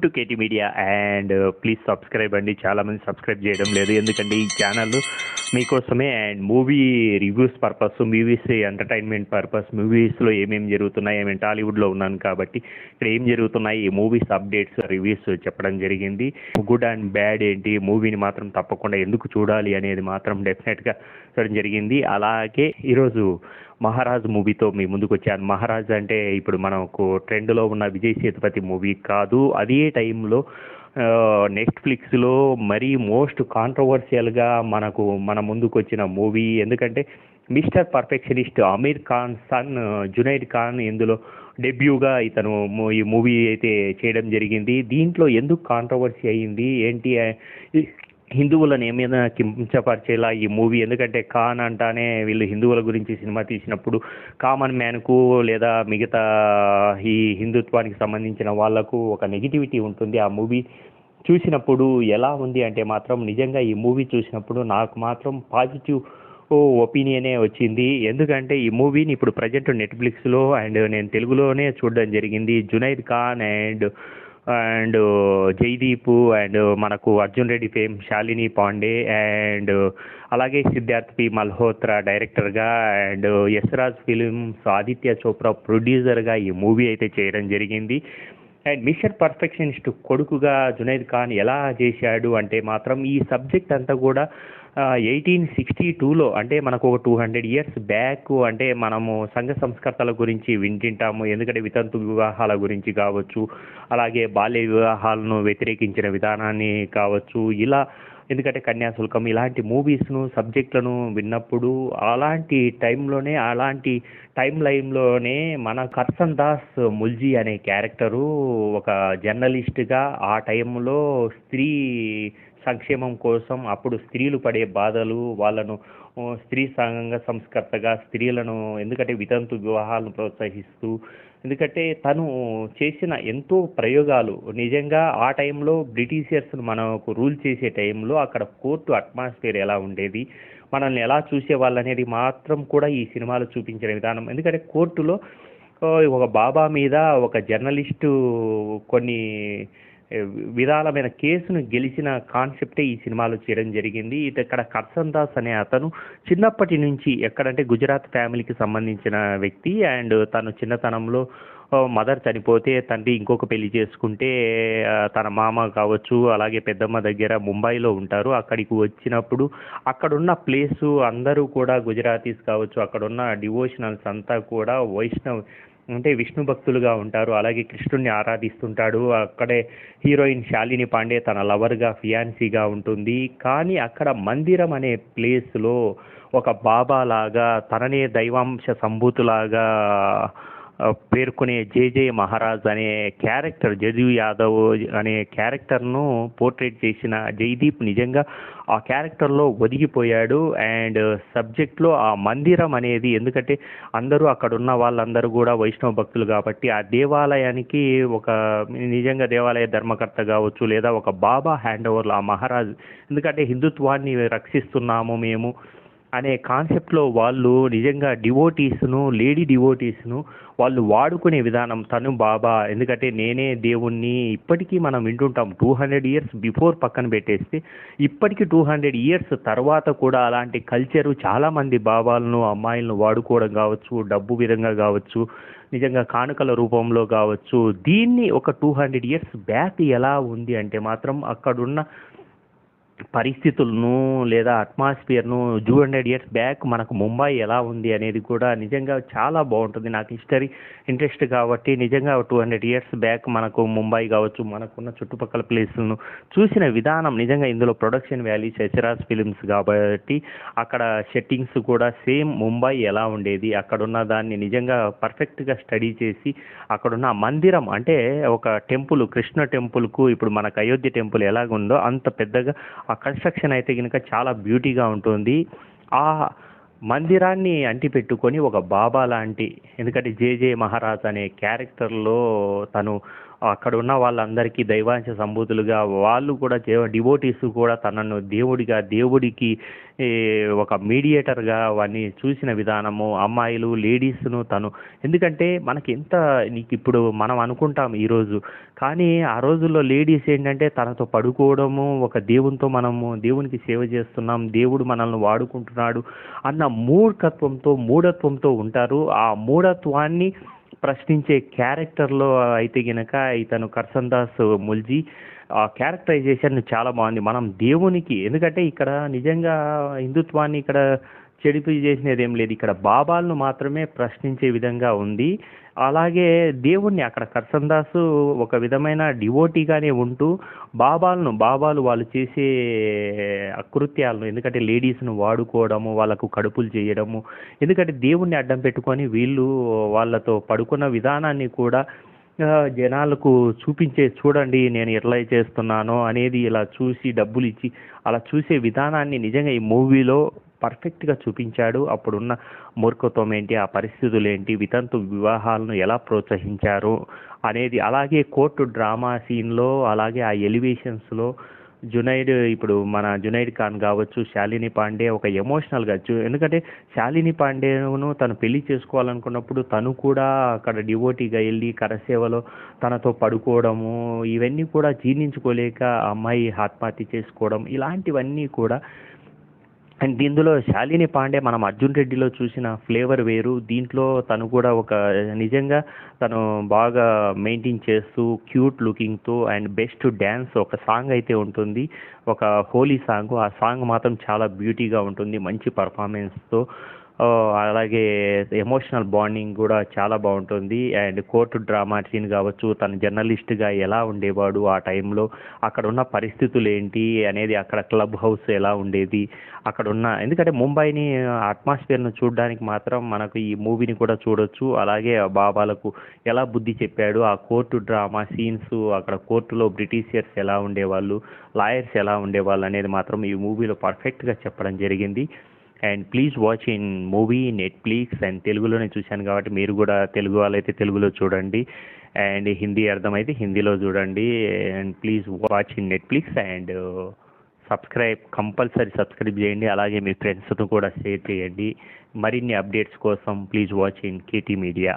To KT media and please subscribe అండి. చాలామంది subscribe చేయడం లేదు, ఎందుకంటే ఈ ఛానల్ మీకోసమే. And movie reviews purpose, movies entertainment purpose, మూవీస్లో ఏమేమి జరుగుతున్నాయి, ఏమేమి టాలీవుడ్లో ఉన్నాను కాబట్టి ఇక్కడ ఏం జరుగుతున్నాయి, ఈ మూవీస్ అప్డేట్స్, రివ్యూస్ చెప్పడం జరిగింది. గుడ్ అండ్ బ్యాడ్ ఏంటి, మూవీని మాత్రం తప్పకుండా ఎందుకు చూడాలి అనేది మాత్రం డెఫినెట్గా చూడడం జరిగింది. అలాగే ఈరోజు మహారాజ్ మూవీతో మీ ముందుకు వచ్చాను. మహారాజ్ అంటే ఇప్పుడు మనకు ట్రెండ్లో ఉన్న విజయ్ సేతుపతి మూవీ కాదు, అదే టైంలో నెట్ఫ్లిక్స్లో మరీ మోస్ట్ కాంట్రవర్షియల్గా మన ముందుకు వచ్చిన మూవీ. ఎందుకంటే mister perfectionist Aamir Khan son Junaid Khan ఇందులో డెబ్యూగా ఇతను ఈ మూవీ అయితే చేయడం జరిగింది. దీంట్లో ఎందుకు కాంట్రవర్సీ అయ్యింది ఏంటి, హిందువులను ఏమైనా కించపరిచేలా ఈ మూవీ. ఎందుకంటే ఖాన్ అంటానే వీళ్ళు హిందువుల గురించి సినిమా తీసినప్పుడు కామన్ మ్యాన్కు లేదా మిగతా ఈ హిందుత్వానికి సంబంధించిన వాళ్లకు ఒక నెగిటివిటీ ఉంటుంది. ఆ మూవీ చూసినప్పుడు ఎలా ఉంది అంటే మాత్రం నిజంగా ఈ మూవీ చూసినప్పుడు నాకు మాత్రం పాజిటివ్ ఒపీనియనే వచ్చింది. ఎందుకంటే ఈ మూవీని ఇప్పుడు ప్రజెంట్ నెట్ఫ్లిక్స్లో అండ్ నేను తెలుగులోనే చూడడం జరిగింది. జునైద్ ఖాన్ అండ్ జైదీప్ అండ్ మనకు అర్జున్ రెడ్డి ఫేమ్ శాలిని పాండే అండ్ అలాగే సిద్ధార్థ్ పి మల్హోత్రా డైరెక్టర్గా అండ్ యశ్రాజ్ ఫిలిమ్స్ ఆదిత్య చోప్రా ప్రొడ్యూసర్గా ఈ మూవీ అయితే చేయడం జరిగింది. అండ్ మిస్టర్ పర్ఫెక్షనిస్ట్ కొడుకుగా జునైద్ ఖాన్ ఎలా చేశాడు అంటే మాత్రం ఈ సబ్జెక్ట్ అంతా కూడా 1862లో అంటే మనకు ఒక 200 years బ్యాక్, అంటే మనము సంఘ సంస్కర్తల గురించి వింటుంటాము. ఎందుకంటే వితంతు వివాహాల గురించి కావచ్చు, అలాగే బాల్య వివాహాలను వ్యతిరేకించిన విధానాన్ని కావచ్చు, ఇలా ఎందుకంటే కన్యాశుల్కం ఇలాంటి మూవీస్ను సబ్జెక్టులను విన్నప్పుడు అలాంటి టైంలోనే, అలాంటి టైం లైన్లోనే మన కర్సన్ దాస్ ముల్జీ అనే క్యారెక్టరు ఒక జర్నలిస్ట్గా ఆ టైంలో స్త్రీ సంక్షేమం కోసం అప్పుడు స్త్రీలు పడే బాధలు, వాళ్ళను స్త్రీ సంఘ సంస్కర్తగా స్త్రీలను ఎందుకంటే వితంతు వివాహాలను ప్రోత్సహిస్తూ, ఎందుకంటే తను చేసిన ఎంతో ప్రయోగాలు నిజంగా ఆ టైంలో బ్రిటిషర్స్ను మనకు రూల్ చేసే టైంలో అక్కడ కోర్టు అట్మాస్ఫియర్ ఎలా ఉండేది, మనల్ని ఎలా చూసేవాళ్ళు అనేది మాత్రం కూడా ఈ సినిమాలో చూపించిన విధానం. ఎందుకంటే కోర్టులో ఒక బాబా మీద ఒక జర్నలిస్టు కొన్ని విధాలమైన కేసును గెలిచిన కాన్సెప్టే ఈ సినిమాలో చేయడం జరిగింది. ఇక్కడ కర్సన్ దాస్ అనే అతను చిన్నప్పటి నుంచి ఎక్కడంటే గుజరాత్ ఫ్యామిలీకి సంబంధించిన వ్యక్తి. అండ్ తను చిన్నతనంలో మదర్ చనిపోతే తండ్రి ఇంకొక పెళ్లి చేసుకుంటే తన మామ కావచ్చు అలాగే పెద్దమ్మ దగ్గర ముంబైలో ఉంటారు. అక్కడికి వచ్చినప్పుడు అక్కడున్న ప్లేసు అందరూ కూడా గుజరాతీస్ కావచ్చు, అక్కడున్న డివోషనల్స్ అంతా కూడా వైష్ణవ్ అంటే విష్ణు భక్తులుగా ఉంటారు. అలాగే కృష్ణుడిని ఆరాధిస్తుంటాడు. అక్కడే హీరోయిన్ శాలిని పాండే తన లవర్గా ఫియాన్సీగా ఉంటుంది. కానీ అక్కడ మందిరం అనే ప్లేస్లో ఒక బాబా లాగా తననే దైవాంశ సంభూతులాగా పేర్కొనే జేజే మహారాజ్ అనే క్యారెక్టర్, జదు యాదవ్ అనే క్యారెక్టర్ను పోర్ట్రేట్ చేసిన జైదీప్ నిజంగా ఆ క్యారెక్టర్లో ఒదిగిపోయాడు. అండ్ సబ్జెక్ట్లో ఆ మందిరం అనేది, ఎందుకంటే అందరూ అక్కడ ఉన్న వాళ్ళందరూ కూడా వైష్ణవ భక్తులు కాబట్టి ఆ దేవాలయానికి ఒక నిజంగా దేవాలయ ధర్మకర్త కావచ్చు లేదా ఒక బాబా హ్యాండ్ ఓవర్లో ఆ మహారాజ్, ఎందుకంటే హిందుత్వాన్ని రక్షిస్తున్నాము మేము అనే కాన్సెప్ట్లో వాళ్ళు నిజంగా డివోటీస్ను, లేడీ డివోటీస్ను వాళ్ళు వాడుకునే విధానం. తను బాబా, ఎందుకంటే నేనే దేవుణ్ణి ఇప్పటికీ మనం వింటుంటాం. 200 years బిఫోర్ పక్కన పెట్టేస్తే ఇప్పటికీ 200 years తర్వాత కూడా అలాంటి కల్చరు చాలామంది బాబాలను అమ్మాయిలను వాడుకోవడం కావచ్చు, డబ్బు విధంగా కావచ్చు, నిజంగా కానుకల రూపంలో కావచ్చు. దీన్ని ఒక 200 years బ్యాక్ ఎలా ఉంది అంటే మాత్రం అక్కడున్న పరిస్థితులను లేదా అట్మాస్ఫియర్ను 200 years బ్యాక్ మనకు ముంబై ఎలా ఉంది అనేది కూడా నిజంగా చాలా బాగుంటుంది. నాకు హిస్టరీ ఇంట్రెస్ట్ కాబట్టి నిజంగా 200 years బ్యాక్ మనకు ముంబై కావచ్చు, మనకున్న చుట్టుపక్కల ప్లేసులను చూసిన విధానం నిజంగా ఇందులో ప్రొడక్షన్ వాల్యూస్ యశ్రాజ్ ఫిలిమ్స్ కాబట్టి అక్కడ సెట్టింగ్స్ కూడా సేమ్ ముంబై ఎలా ఉండేది, అక్కడున్న దాన్ని నిజంగా పర్ఫెక్ట్గా స్టడీ చేసి అక్కడున్న మందిరం అంటే ఒక టెంపుల్, కృష్ణ టెంపుల్కు ఇప్పుడు మనకు అయోధ్య టెంపుల్ ఎలాగుందో అంత పెద్దగా ఆ కన్స్ట్రక్షన్ అయితే కనుక చాలా బ్యూటీగా ఉంటుంది. ఆ మందిరాన్ని అంటిపెట్టుకొని ఒక బాబా లాంటి, ఎందుకంటే జేజే మహారాజ్ అనే క్యారెక్టర్లో తను అక్కడ ఉన్న వాళ్ళందరికీ దైవాంశ సంభూతులుగా వాళ్ళు కూడా డివోటీస్ కూడా తనను దేవుడికి ఈ, ఒక మీడియేటర్గా వాడిని చూసిన విధానము, అమ్మాయిలు లేడీస్ను తను, ఎందుకంటే మనకి ఎంత నీకు ఇప్పుడు మనం అనుకుంటాం ఈరోజు, కానీ ఆ రోజుల్లో లేడీస్ ఏంటంటే తనతో పడుకోవడము, ఒక దేవునికి సేవ చేస్తున్నాం, దేవుడు మనల్ని వాడుకుంటున్నాడు అన్న మూఢత్వంతో ఉంటారు. ఆ మూఢత్వాన్ని ప్రశ్నించే క్యారెక్టర్లో అయితే గనక ఇతను కర్సన్ దాస్ ముల్జీ ఆ క్యారెక్టరైజేషన్ చాలా బాగుంది. మనం దేవునికి, ఎందుకంటే ఇక్కడ నిజంగా హిందుత్వాన్ని ఇక్కడ చెడిపి చేసినది ఏం లేదు, ఇక్కడ బాబాలను మాత్రమే ప్రశ్నించే విధంగా ఉంది. అలాగే దేవుణ్ణి అక్కడ కర్సన్ దాసు ఒక విధమైన డివోటీగానే ఉంటూ బాబాలు వాళ్ళు చేసే అకృత్యాలను, ఎందుకంటే లేడీస్ను వాడుకోవడము, వాళ్ళకు కడుపులు చేయడము, ఎందుకంటే దేవుణ్ణి అడ్డం పెట్టుకొని వీళ్ళు వాళ్ళతో పడుకున్న విధానాన్ని కూడా జనాలకు చూడండి నేను ఎట్లా చేస్తున్నానో అనేది, ఇలా చూసి డబ్బులు ఇచ్చి అలా చూసే విధానాన్ని నిజంగా ఈ మూవీలో పర్ఫెక్ట్గా చూపించాడు. అప్పుడున్న మూర్ఖత్వం ఏంటి, ఆ పరిస్థితులు ఏంటి, వితంతు వివాహాలను ఎలా ప్రోత్సహించారు అనేది, అలాగే కోర్టు డ్రామా సీన్లో, అలాగే ఆ ఎలివేషన్స్లో ఇప్పుడు మన జునైడ్ ఖాన్ కావచ్చు, శాలిని పాండే ఒక ఎమోషనల్గా ఎందుకంటే శాలిని పాండేను తను పెళ్లి చేసుకోవాలనుకున్నప్పుడు తను కూడా అక్కడ డివోటీగా వెళ్ళి కరసేవలో తనతో పడుకోవడము, ఇవన్నీ కూడా జీర్ణించుకోలేక అమ్మాయి ఆత్మహత్య చేసుకోవడం, ఇలాంటివన్నీ కూడా. అండ్ ఇందులో శాలిని పాండే మనం అర్జున్ రెడ్డిలో చూసిన ఫ్లేవర్ వేరు, దీంట్లో తను కూడా ఒక నిజంగా తను బాగా మెయింటైన్ చేస్తూ క్యూట్ లుకింగ్తో అండ్ బెస్ట్ డ్యాన్స్ ఒక సాంగ్ అయితే ఉంటుంది, ఒక హోలీ సాంగ్. ఆ సాంగ్ మాత్రం చాలా బ్యూటీగా ఉంటుంది, మంచి పర్ఫార్మెన్స్తో. అలాగే ఎమోషనల్ బాండింగ్ కూడా చాలా బాగుంటుంది. అండ్ కోర్టు డ్రామా సీన్ కావచ్చు, తను జర్నలిస్ట్గా ఎలా ఉండేవాడు ఆ టైంలో, అక్కడ ఉన్న పరిస్థితులు ఏంటి అనేది, అక్కడ క్లబ్ హౌస్ ఎలా ఉండేది, అక్కడ ఉన్న, ఎందుకంటే ముంబైని అట్మాస్ఫియర్ను చూడడానికి మాత్రం మనకు ఈ మూవీని కూడా చూడొచ్చు. అలాగే ఆ బాబాలకు ఎలా బుద్ధి చెప్పాడు, ఆ కోర్టు డ్రామా సీన్స్, అక్కడ కోర్టులో బ్రిటిషియర్స్ ఎలా ఉండేవాళ్ళు, లాయర్స్ ఎలా ఉండేవాళ్ళు అనేది మాత్రం ఈ మూవీలో పర్ఫెక్ట్గా చెప్పడం జరిగింది. And please watch in movie Netflix. And తెలుగులోనే చూశాను కాబట్టి మీరు కూడా తెలుగు వాళ్ళైతే తెలుగులో చూడండి, అండ్ హిందీ అర్థమైతే హిందీలో చూడండి. And please watch in Netflix and compulsory subscribe చేయండి, అలాగే మీ ఫ్రెండ్స్తో కూడా షేర్ చేయండి. మరిన్ని అప్డేట్స్ కోసం please watch in KT media.